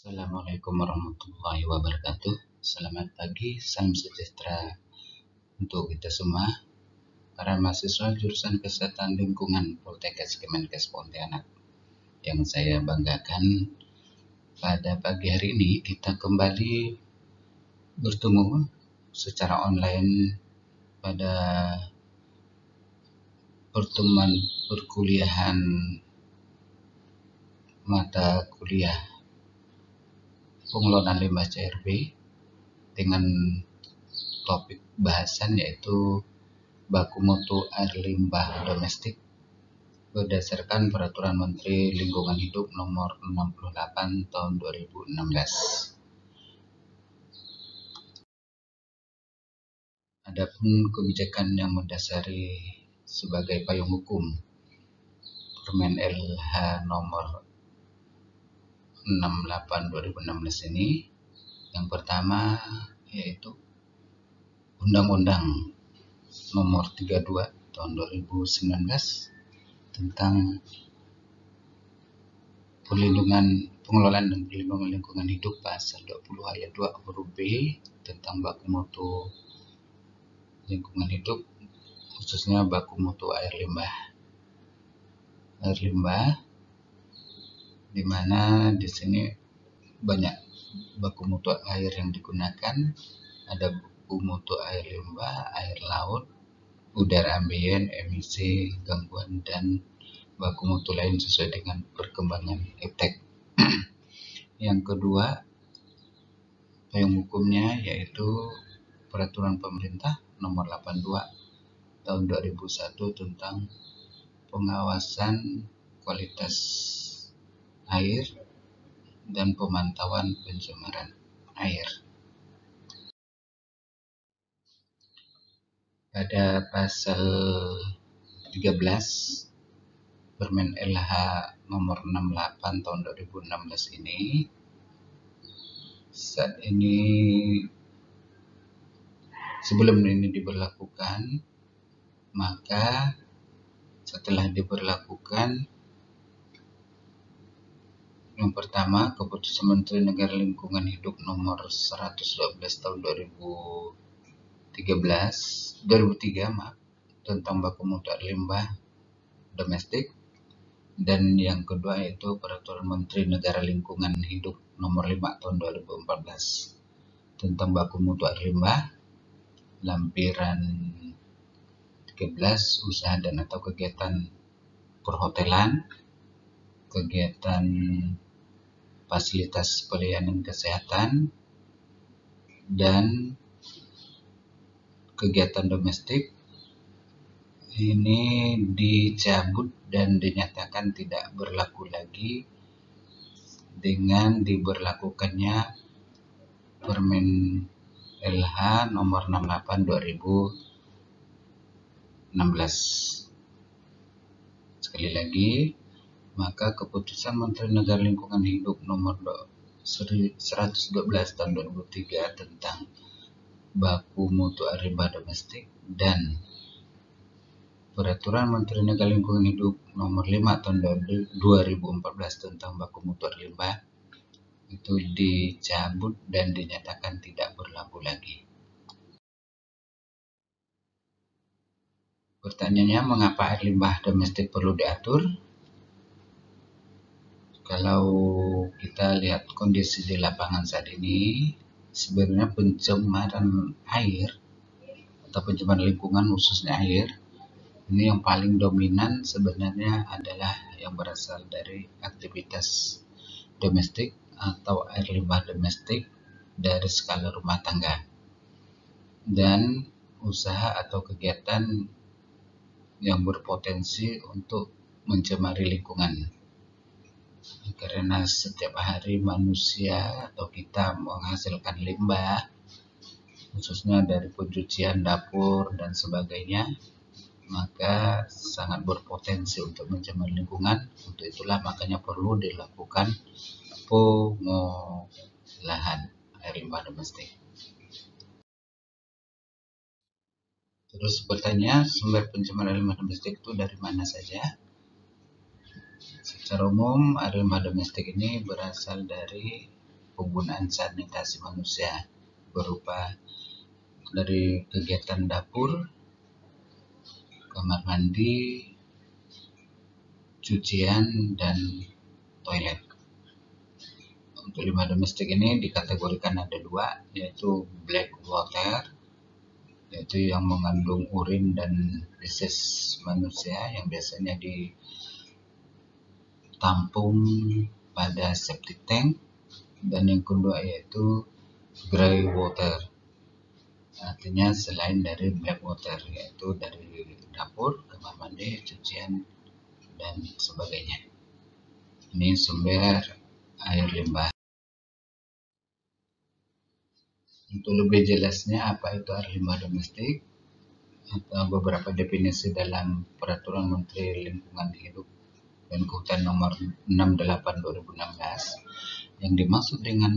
Assalamualaikum warahmatullahi wabarakatuh. Selamat pagi, salam sejahtera untuk kita semua. Para mahasiswa jurusan Kesehatan Lingkungan Poltekkes Kemenkes Pontianak yang saya banggakan, pada pagi hari ini kita kembali bertemu secara online pada pertemuan perkuliahan mata kuliah pengelolaan limbah CRB dengan topik bahasan yaitu baku mutu air limbah domestik berdasarkan Peraturan Menteri Lingkungan Hidup Nomor 68 Tahun 2016. Adapun kebijakan yang mendasari sebagai payung hukum Permen LH Nomor 68 2016 ini, yang pertama yaitu Undang-Undang Nomor 32 Tahun 2019 tentang pengelolaan dan perlindungan lingkungan hidup pasal 20 ayat 2 huruf B tentang baku mutu lingkungan hidup, khususnya baku mutu air limbah, di mana di sini banyak baku mutu air yang digunakan. Ada baku mutu air limbah, air laut, udara ambien, emisi, gangguan, dan baku mutu lain sesuai dengan perkembangan iptek. Yang kedua, payung hukumnya yaitu Peraturan Pemerintah Nomor 82 Tahun 2001 tentang pengawasan kualitas air dan pemantauan pencemaran air. Pada pasal 13 Permen LH Nomor 68 Tahun 2016 ini, saat ini sebelum ini diberlakukan, maka setelah diberlakukan, yang pertama Keputusan Menteri Negara Lingkungan Hidup Nomor 112 Tahun 2003 tentang baku mutu air limbah domestik, dan yang kedua yaitu Peraturan Menteri Negara Lingkungan Hidup Nomor 5 Tahun 2014 tentang baku mutu air limbah, lampiran 13 usaha dan atau kegiatan perhotelan, kegiatan fasilitas pelayanan kesehatan, dan kegiatan domestik ini dicabut dan dinyatakan tidak berlaku lagi dengan diberlakukannya Permen LH Nomor 68 2016. Sekali lagi, maka Keputusan Menteri Negara Lingkungan Hidup Nomor 112 Tahun 2003 tentang baku mutu air limbah domestik dan Peraturan Menteri Negara Lingkungan Hidup Nomor 5 Tahun 2014 tentang baku mutu air limbah itu dicabut dan dinyatakan tidak berlaku lagi. Pertanyaannya, mengapa air limbah domestik perlu diatur? Kalau kita lihat kondisi di lapangan saat ini, sebenarnya pencemaran air atau pencemaran lingkungan khususnya air ini yang paling dominan sebenarnya adalah yang berasal dari aktivitas domestik atau air limbah domestik dari skala rumah tangga dan usaha atau kegiatan yang berpotensi untuk mencemari lingkungan. Karena setiap hari manusia atau kita menghasilkan limbah, khususnya dari pencucian dapur dan sebagainya, maka sangat berpotensi untuk mencemari lingkungan. Untuk itulah makanya perlu dilakukan pengolahan air limbah domestik. Terus bertanya, sumber pencemaran limbah domestik itu dari mana saja? Secara umum, air limbah domestik ini berasal dari penggunaan sanitasi manusia berupa dari kegiatan dapur, kamar mandi, cucian, dan toilet. Untuk limbah domestik ini dikategorikan ada dua, yaitu black water, yaitu yang mengandung urin dan feses manusia yang biasanya ditampung pada septic tank, dan yang kedua yaitu gray water, artinya selain dari black water, yaitu dari dapur, kamar mandi, cucian, dan sebagainya. Ini sumber air limbah. Untuk lebih jelasnya apa itu air limbah domestik atau beberapa definisi dalam Peraturan Menteri Lingkungan Hidup dan Kehutanan Nomor 68/2016, yang dimaksud dengan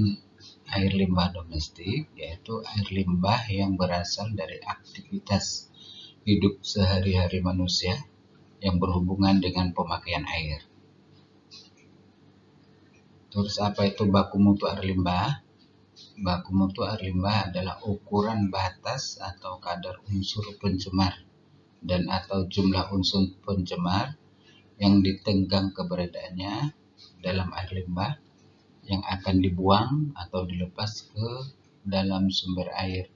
air limbah domestik yaitu air limbah yang berasal dari aktivitas hidup sehari-hari manusia yang berhubungan dengan pemakaian air. Terus apa itu baku mutu air limbah? Baku mutu air limbah adalah ukuran batas atau kadar unsur pencemar dan atau jumlah unsur pencemar yang ditenggang keberadaannya dalam air limbah yang akan dibuang atau dilepas ke dalam sumber air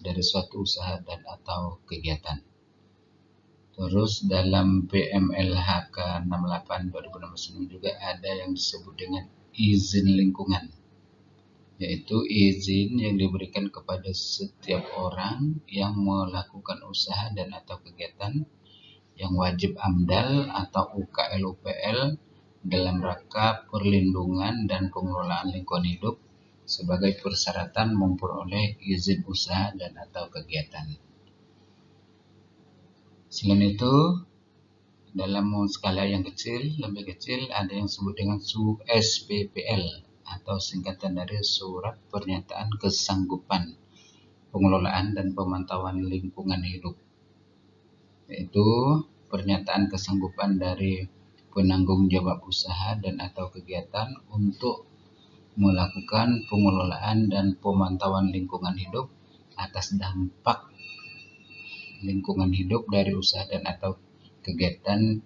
dari suatu usaha dan atau kegiatan. Terus dalam PMLHK 68/2016 juga ada yang disebut dengan izin lingkungan, yaitu izin yang diberikan kepada setiap orang yang melakukan usaha dan atau kegiatan yang wajib AMDAL atau UKL-UPL dalam rangka perlindungan dan pengelolaan lingkungan hidup sebagai persyaratan memperoleh izin usaha dan atau kegiatan. Selain itu, dalam skala yang lebih kecil, ada yang disebut dengan SPPL atau singkatan dari Surat Pernyataan Kesanggupan Pengelolaan dan Pemantauan Lingkungan Hidup, yaitu pernyataan kesanggupan dari penanggung jawab usaha dan atau kegiatan untuk melakukan pengelolaan dan pemantauan lingkungan hidup atas dampak lingkungan hidup dari usaha dan atau kegiatan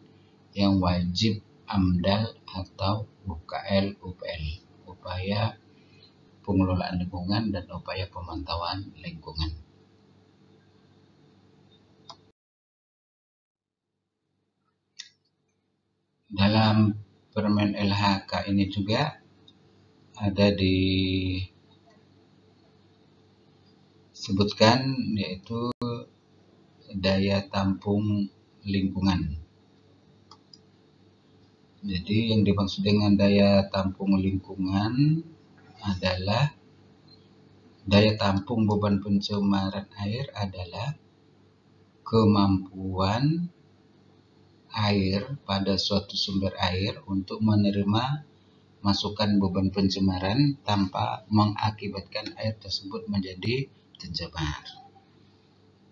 yang wajib AMDAL atau UKL-UPL, upaya pengelolaan lingkungan dan upaya pemantauan lingkungan. Dalam Permen LHK ini juga ada disebutkan yaitu daya tampung lingkungan. Jadi yang dimaksud dengan daya tampung lingkungan adalah daya tampung beban pencemaran air adalah kemampuan air pada suatu sumber air untuk menerima masukan beban pencemaran tanpa mengakibatkan air tersebut menjadi tercemar.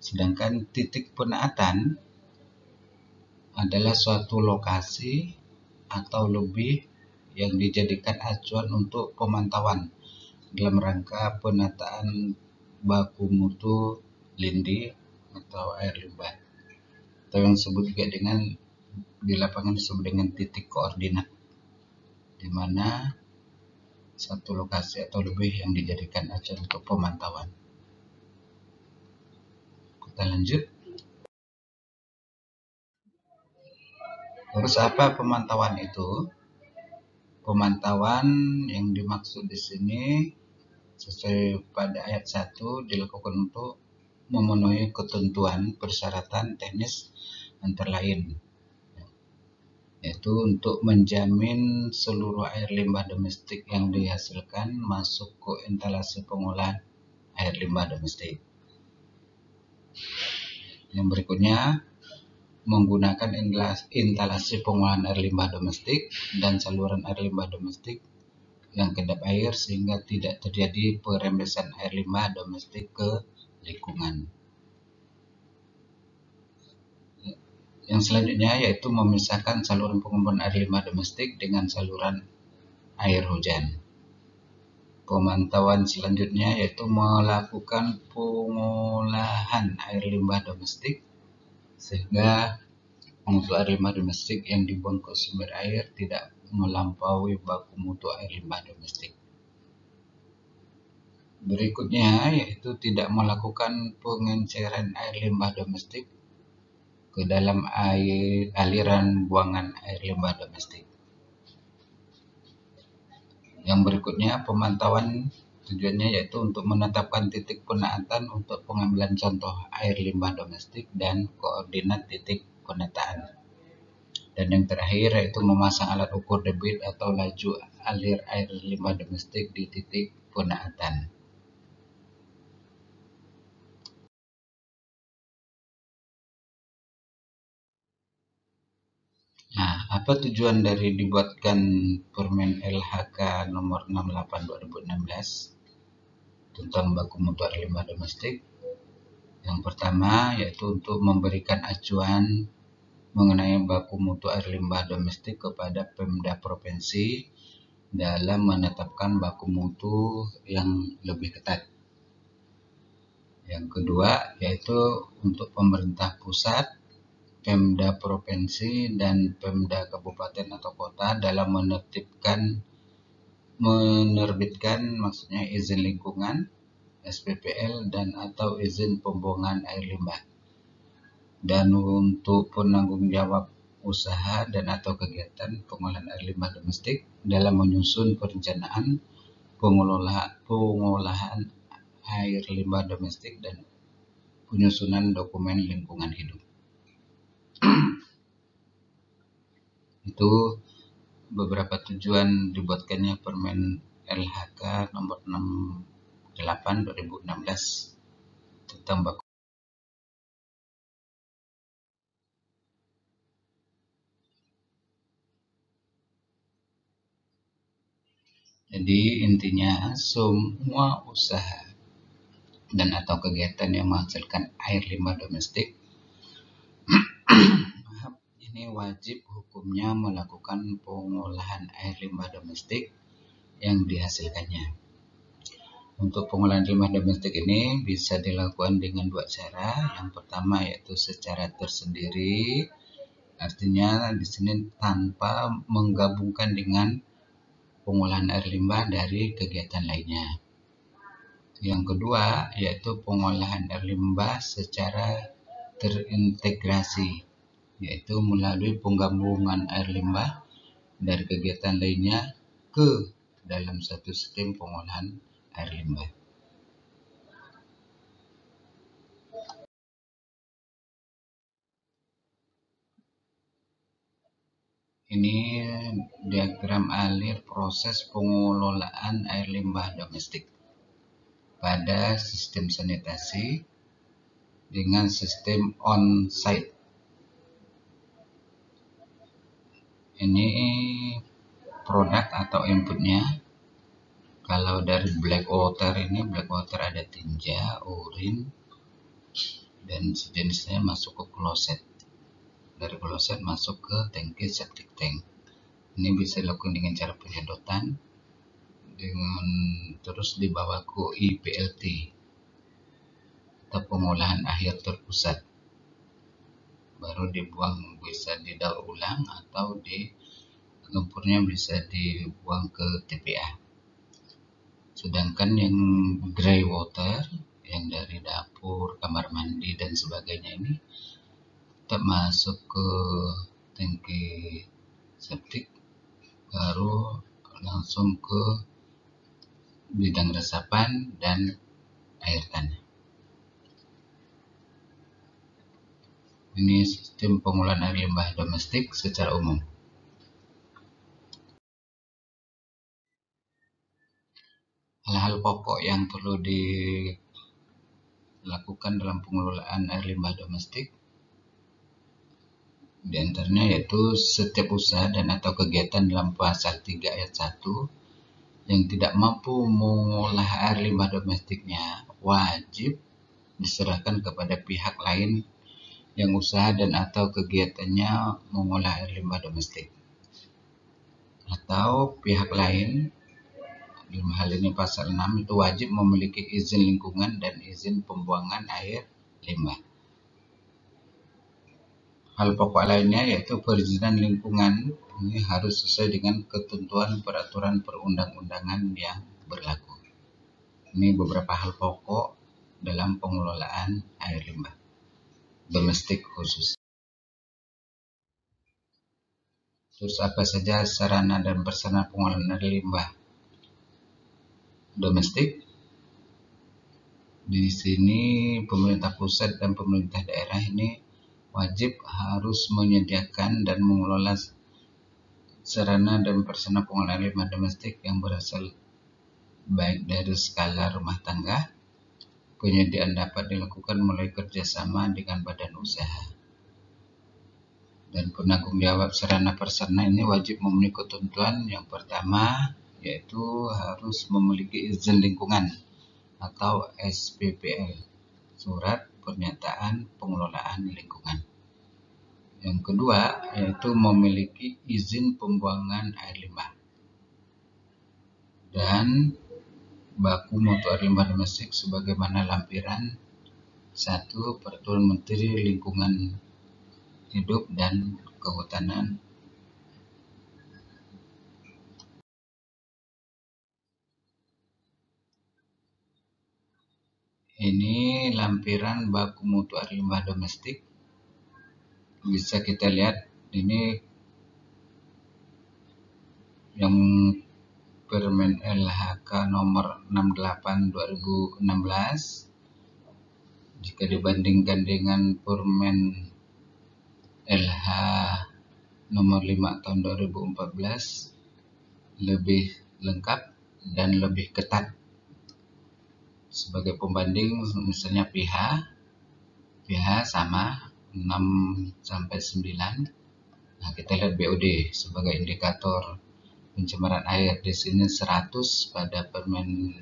Sedangkan titik penaatan adalah suatu lokasi atau lebih yang dijadikan acuan untuk pemantauan dalam rangka penataan baku mutu lindi atau air limbah, atau yang disebut juga dengan di lapangan disebut dengan titik koordinat, di mana satu lokasi atau lebih yang dijadikan acuan untuk pemantauan. Kita lanjut. Terus apa pemantauan itu? Pemantauan yang dimaksud di sini sesuai pada ayat 1 dilakukan untuk memenuhi ketentuan persyaratan teknis antara lain, yaitu untuk menjamin seluruh air limbah domestik yang dihasilkan masuk ke instalasi pengolahan air limbah domestik. Yang berikutnya, menggunakan instalasi pengolahan air limbah domestik dan saluran air limbah domestik yang kedap air sehingga tidak terjadi perembesan air limbah domestik ke lingkungan. Yang selanjutnya yaitu memisahkan saluran pengumpulan air limbah domestik dengan saluran air hujan. Pemantauan selanjutnya yaitu melakukan pengolahan air limbah domestik, sehingga untuk air limbah domestik yang dibuang ke sumber air tidak melampaui baku mutu air limbah domestik. Berikutnya yaitu tidak melakukan pengenceran air limbah domestik ke dalam aliran buangan air limbah domestik. Yang berikutnya pemantauan tujuannya yaitu untuk menetapkan titik penaatan untuk pengambilan contoh air limbah domestik dan koordinat titik penataan. Dan yang terakhir yaitu memasang alat ukur debit atau laju alir air limbah domestik di titik penaatan. Nah, apa tujuan dari dibuatkan Permen LHK nomor 68/2016 tentang baku mutu air limbah domestik? Yang pertama yaitu untuk memberikan acuan mengenai baku mutu air limbah domestik kepada Pemda Provinsi dalam menetapkan baku mutu yang lebih ketat. Yang kedua yaitu untuk pemerintah pusat, Pemda Provinsi, dan Pemda Kabupaten atau Kota dalam menerbitkan maksudnya izin lingkungan, SPPL, dan atau izin pembuangan air limbah. Dan untuk penanggung jawab usaha dan atau kegiatan pengolahan air limbah domestik dalam menyusun perencanaan pengolahan air limbah domestik dan penyusunan dokumen lingkungan hidup. Itu beberapa tujuan dibuatkannya Permen LHK nomor 68/2016 tentang baku. Jadi intinya semua usaha dan atau kegiatan yang menghasilkan air limbah domestik ini wajib hukumnya melakukan pengolahan air limbah domestik yang dihasilkannya. Untuk pengolahan limbah domestik ini bisa dilakukan dengan dua cara. Yang pertama yaitu secara tersendiri, artinya di sini tanpa menggabungkan dengan pengolahan air limbah dari kegiatan lainnya. Yang kedua yaitu pengolahan air limbah secara terintegrasi, yaitu melalui penggabungan air limbah dari kegiatan lainnya ke dalam satu sistem pengolahan air limbah. Ini diagram alir proses pengelolaan air limbah domestik pada sistem sanitasi dengan sistem on-site. Ini produk atau inputnya. Kalau dari black water ini, black water ada tinja, urin, dan sejenisnya masuk ke kloset. Dari kloset masuk ke tangki septic tank. Ini bisa dilakukan dengan cara penyedotan, dengan terus dibawa ke IPLT atau pengolahan akhir terpusat. Baru dibuang, bisa didaur ulang atau di lumpurnya bisa dibuang ke TPA. Sedangkan yang dry water yang dari dapur, kamar mandi dan sebagainya ini tetap masuk ke tangki septik, baru langsung ke bidang resapan dan air tanah. Ini sistem pengolahan air limbah domestik secara umum. Hal-hal pokok yang perlu dilakukan dalam pengelolaan air limbah domestik di antaranya yaitu setiap usaha dan atau kegiatan dalam pasal 3 ayat 1 yang tidak mampu mengolah air limbah domestiknya wajib diserahkan kepada pihak lain yang usaha dan atau kegiatannya mengolah air limbah domestik, atau pihak lain dalam hal ini pasal 6 itu wajib memiliki izin lingkungan dan izin pembuangan air limbah. Hal pokok lainnya yaitu perizinan lingkungan ini harus sesuai dengan ketentuan peraturan perundang-undangan yang berlaku. Ini beberapa hal pokok dalam pengelolaan air limbah domestik khusus. Terus apa saja sarana dan prasarana pengelolaan air limbah domestik? Di sini pemerintah pusat dan pemerintah daerah ini wajib harus menyediakan dan mengelola sarana dan prasarana pengelolaan limbah domestik yang berasal baik dari skala rumah tangga. Penyediaan dapat dilakukan melalui kerjasama dengan badan usaha. Dan penanggung jawab sarana prasarana ini wajib memenuhi ketentuan yang pertama yaitu harus memiliki izin lingkungan atau SPPL, surat pernyataan pengelolaan lingkungan. Yang kedua yaitu memiliki izin pembuangan air limbah dan baku mutu air limbah domestik sebagaimana lampiran 1 Peraturan Menteri Lingkungan Hidup dan Kehutanan ini. Lampiran baku mutu air limbah domestik bisa kita lihat ini yang Permen LHK nomor 68 2016 jika dibandingkan dengan Permen LH nomor 5 tahun 2014 lebih lengkap dan lebih ketat. Sebagai pembanding misalnya pH sama 6-9. Nah, kita lihat BOD sebagai indikator pencemaran air. Di sini 100 pada Permen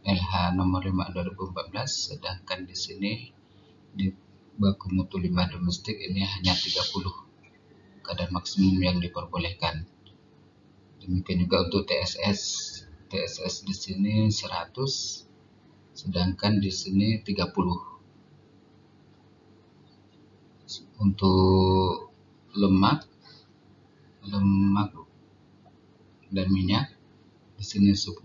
LH nomor 5 2014, sedangkan di sini di baku mutu limbah domestik ini hanya 30 kadar maksimum yang diperbolehkan. Demikian juga untuk TSS di sini 100, sedangkan di sini 30. Untuk lemak dan minyak di sini 10.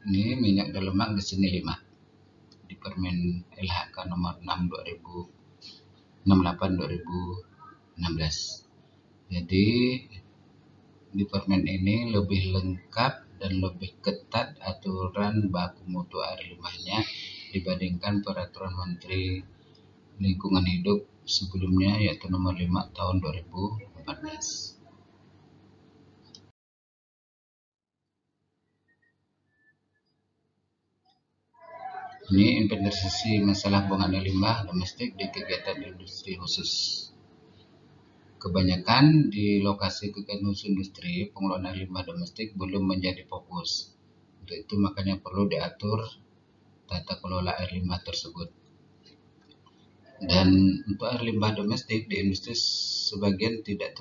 Ini minyak dan lemak di sini 5 di Permen LHK nomor 68 2016. Jadi di permen ini lebih lengkap dan lebih ketat aturan baku mutu air limbahnya dibandingkan Peraturan Menteri Lingkungan Hidup sebelumnya yaitu nomor 5 tahun 2014. Ini inventarisasi masalah buangan air limbah domestik di kegiatan industri khusus. Kebanyakan di lokasi kegiatan khusus industri, pengelolaan air limbah domestik belum menjadi fokus. Untuk itu makanya perlu diatur tata kelola air limbah tersebut. Dan untuk air limbah domestik di industri sebagian tidak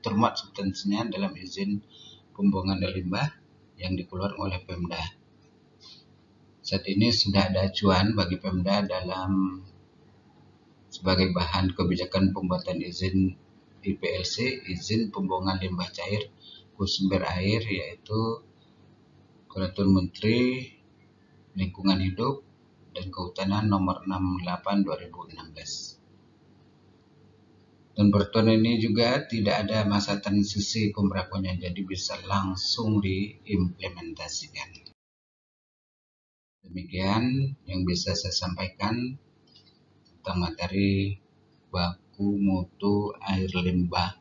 termuat substansinya dalam izin pembuangan air limbah yang dikeluarkan oleh Pemda. Saat ini sudah ada acuan bagi Pemda dalam sebagai bahan kebijakan pembuatan izin IPLC, izin pembuangan limbah cair ke sumber air, yaitu Peraturan Menteri Lingkungan Hidup dan Kehutanan nomor 68 2016. Dan peraturan ini juga tidak ada masa transisi pemberlakuannya, jadi bisa langsung diimplementasikan. Demikian yang bisa saya sampaikan tentang materi baku mutu air limbah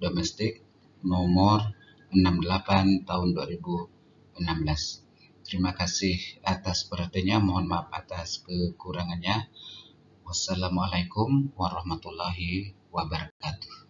domestik nomor 68 tahun 2016. Terima kasih atas perhatiannya. Mohon maaf atas kekurangannya. Wassalamualaikum warahmatullahi wabarakatuh.